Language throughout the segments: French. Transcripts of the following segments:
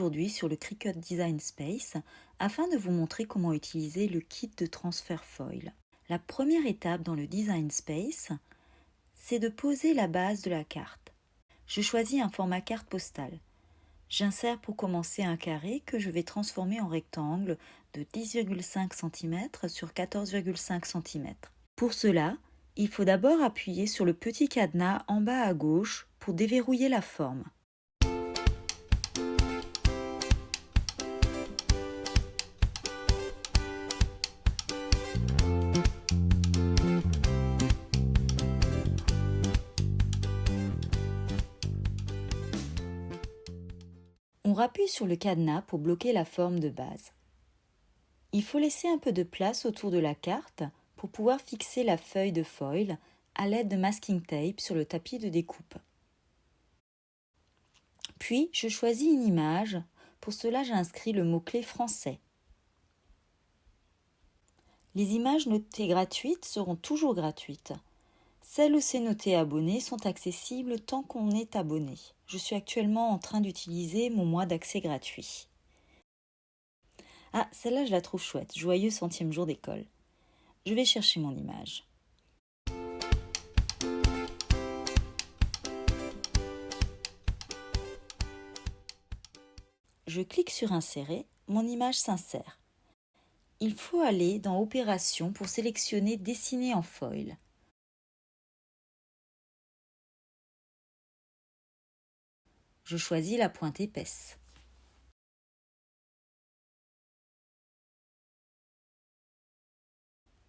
aujourd'hui sur le Cricut Design Space afin de vous montrer comment utiliser le kit de transfert foil. La première étape dans le Design Space, c'est de poser la base de la carte. Je choisis un format carte postale. J'insère pour commencer un carré que je vais transformer en rectangle de 10,5 cm sur 14,5 cm. Pour cela, il faut d'abord appuyer sur le petit cadenas en bas à gauche pour déverrouiller la forme. On rappuie sur le cadenas pour bloquer la forme de base. Il faut laisser un peu de place autour de la carte pour pouvoir fixer la feuille de foil à l'aide de masking tape sur le tapis de découpe. Puis, je choisis une image. Pour cela, j'inscris le mot-clé français. Les images notées gratuites seront toujours gratuites. Celles où c'est noté abonné sont accessibles tant qu'on est abonné. Je suis actuellement en train d'utiliser mon mois d'accès gratuit. Ah, celle-là je la trouve chouette. Joyeux 100e jour d'école. Je vais chercher mon image. Je clique sur Insérer, mon image s'insère. Il faut aller dans Opérations pour sélectionner Dessiner en foil. Je choisis la pointe épaisse.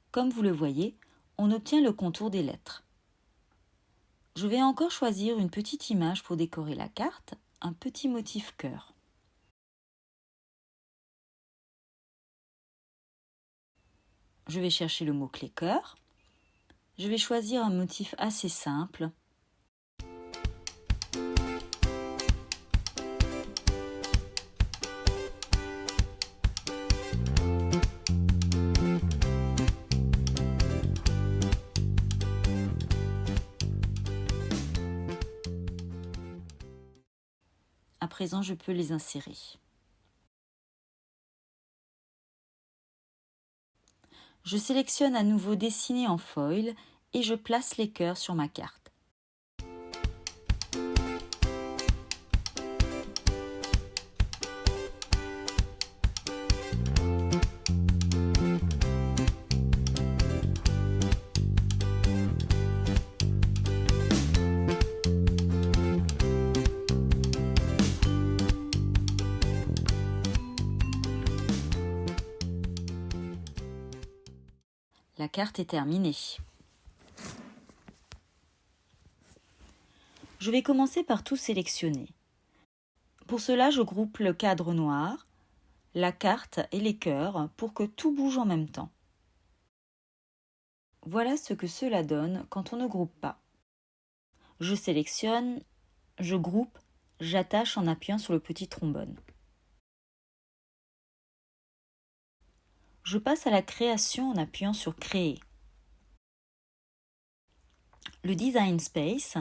Comme vous le voyez, on obtient le contour des lettres. Je vais encore choisir une petite image pour décorer la carte, un petit motif cœur. Je vais chercher le mot-clé cœur. Je vais choisir un motif assez simple. À présent, je peux les insérer. Je sélectionne à nouveau Dessiner en foil et je place les cœurs sur ma carte. La carte est terminée. Je vais commencer par tout sélectionner. Pour cela, je groupe le cadre noir, la carte et les cœurs pour que tout bouge en même temps. Voilà ce que cela donne quand on ne groupe pas. Je sélectionne, je groupe, j'attache en appuyant sur le petit trombone. Je passe à la création en appuyant sur Créer. Le Design Space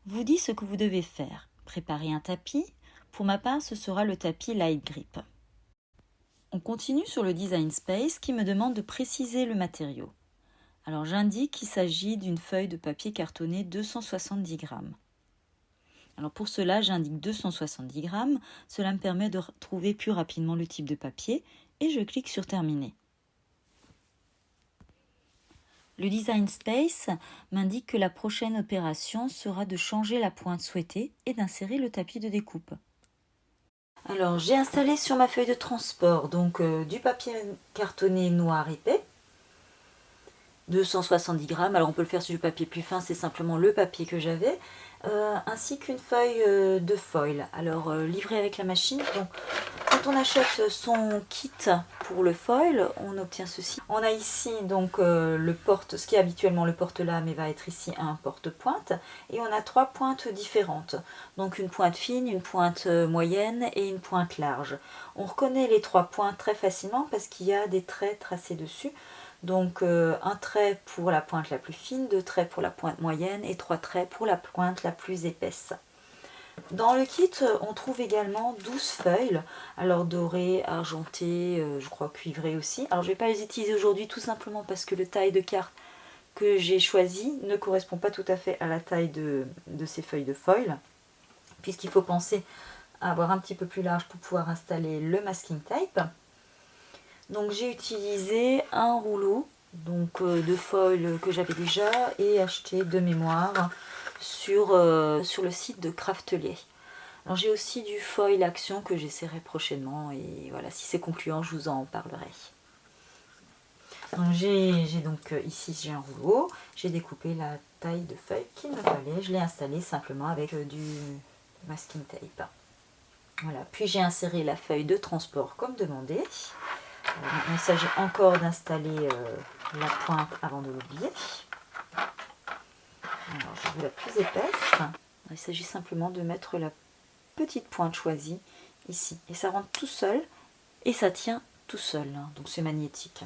vous dit ce que vous devez faire. Préparer un tapis. Pour ma part, ce sera le tapis Light Grip. On continue sur le Design Space qui me demande de préciser le matériau. Alors j'indique qu'il s'agit d'une feuille de papier cartonné 270 grammes. Alors pour cela, j'indique 270 grammes. Cela me permet de trouver plus rapidement le type de papier et je clique sur Terminer. Le Design Space m'indique que la prochaine opération sera de changer la pointe souhaitée et d'insérer le tapis de découpe. Alors j'ai installé sur ma feuille de transport donc du papier cartonné noir épais, 270 grammes, alors on peut le faire sur du papier plus fin, c'est simplement le papier que j'avais, ainsi qu'une feuille de foil, alors livrée avec la machine. Donc, quand on achète son kit pour le foil, on obtient ceci. On a ici donc ce qui est habituellement le porte-lame, mais va être ici un porte-pointe, et on a 3 pointes différentes, donc une pointe fine, une pointe moyenne et une pointe large. On reconnaît les 3 pointes très facilement parce qu'il y a des traits tracés dessus. Donc un trait pour la pointe la plus fine, 2 traits pour la pointe moyenne et 3 traits pour la pointe la plus épaisse. Dans le kit, on trouve également 12 feuilles, alors dorées, argentées, je crois cuivrées aussi. Alors je ne vais pas les utiliser aujourd'hui tout simplement parce que le taille de carte que j'ai choisi ne correspond pas tout à fait à la taille de ces feuilles de foil, puisqu'il faut penser à avoir un petit peu plus large pour pouvoir installer le masking tape. Donc j'ai utilisé un rouleau de foil que j'avais déjà et acheté de mémoire sur le site de Craftelier. Alors j'ai aussi du foil action que j'essaierai prochainement et voilà, si c'est concluant, je vous en parlerai. Donc j'ai donc ici j'ai un rouleau, j'ai découpé la taille de feuille qu'il me fallait, je l'ai installé simplement avec du masking tape. Voilà, puis j'ai inséré la feuille de transport comme demandé. Il s'agit encore d'installer la pointe avant de l'oublier. Alors je veux la plus épaisse. Il s'agit simplement de mettre la petite pointe choisie ici. Et ça rentre tout seul et ça tient tout seul. Donc c'est magnétique.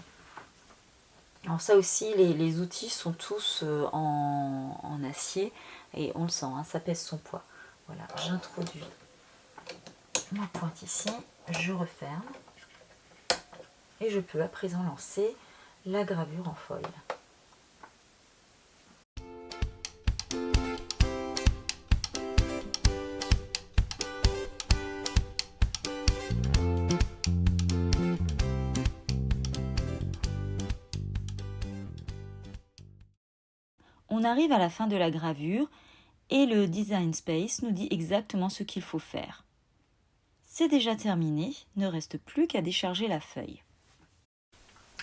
Alors ça aussi, les outils sont tous en acier et on le sent, hein, ça pèse son poids. Voilà, j'introduis ma pointe ici, je referme et je peux à présent lancer la gravure en foil. On arrive à la fin de la gravure et le Design Space nous dit exactement ce qu'il faut faire. C'est déjà terminé, ne reste plus qu'à décharger la feuille.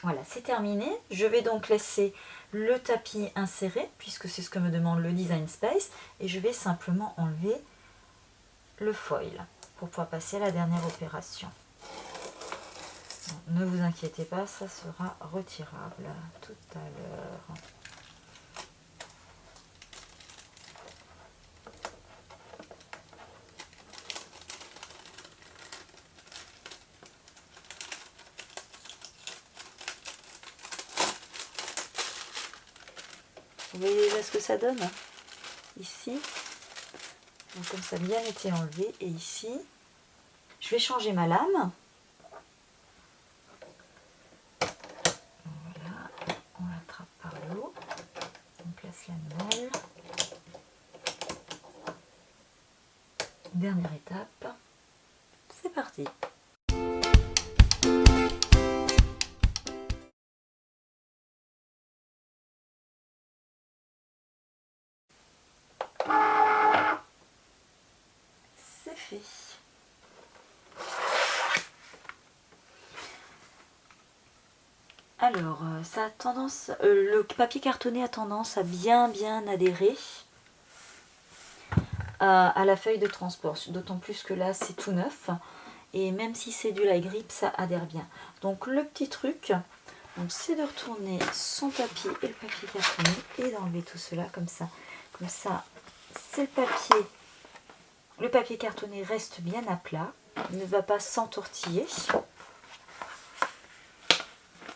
Voilà, c'est terminé. Je vais donc laisser le tapis inséré, puisque c'est ce que me demande le Design Space, et je vais simplement enlever le foil pour pouvoir passer à la dernière opération. Donc, ne vous inquiétez pas, ça sera retirable tout à l'heure. Vous voyez déjà ce que ça donne ici. Donc comme ça a bien été enlevé. Et ici, je vais changer ma lame. Voilà, on l'attrape par le haut. On place la nouvelle. Dernière étape. C'est parti. C'est fait. Alors, ça a tendance, le papier cartonné a tendance à bien adhérer à la feuille de transport, d'autant plus que là c'est tout neuf et même si c'est du light grip, ça adhère bien. Donc le petit truc, c'est de retourner son papier et le papier cartonné et d'enlever tout cela comme ça. Comme ça, c'est le papier cartonné reste bien à plat, ne va pas s'entortiller.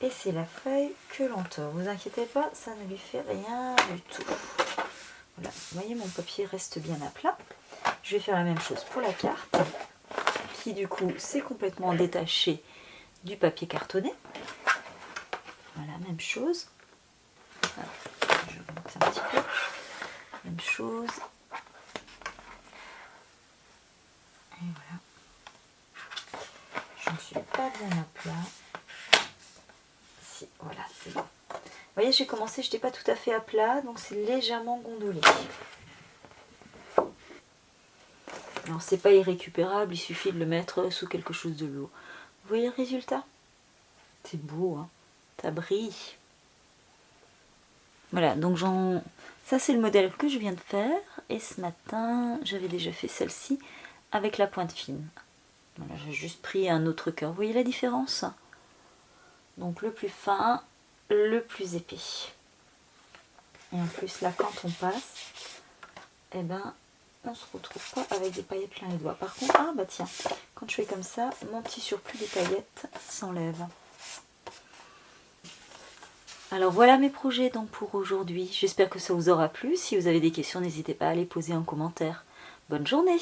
Et c'est la feuille que l'on tord. Vous inquiétez pas, ça ne lui fait rien du tout. Voilà, vous voyez, mon papier reste bien à plat. Je vais faire la même chose pour la carte, qui du coup s'est complètement détachée du papier cartonné. Voilà, même chose. Voilà, je remonte un petit peu. Même chose. Et voilà. Je ne suis pas bien à plat. Si, voilà, c'est bon. Vous voyez, j'ai commencé, je n'étais pas tout à fait à plat, donc c'est légèrement gondolé. Alors c'est pas irrécupérable, il suffit de le mettre sous quelque chose de lourd. Vous voyez le résultat? C'est beau, hein? Ça brille. Voilà, donc ça c'est le modèle que je viens de faire. Et ce matin, j'avais déjà fait celle-ci avec la pointe fine. Voilà, j'ai juste pris un autre cœur. Vous voyez la différence? Donc le plus fin, le plus épais. Et en plus là, quand on passe, eh ben, on se retrouve pas avec des paillettes plein les doigts. Par contre, ah bah tiens, quand je fais comme ça, mon petit surplus de paillettes s'enlève. Alors voilà mes projets donc pour aujourd'hui. J'espère que ça vous aura plu. Si vous avez des questions, n'hésitez pas à les poser en commentaire. Bonne journée!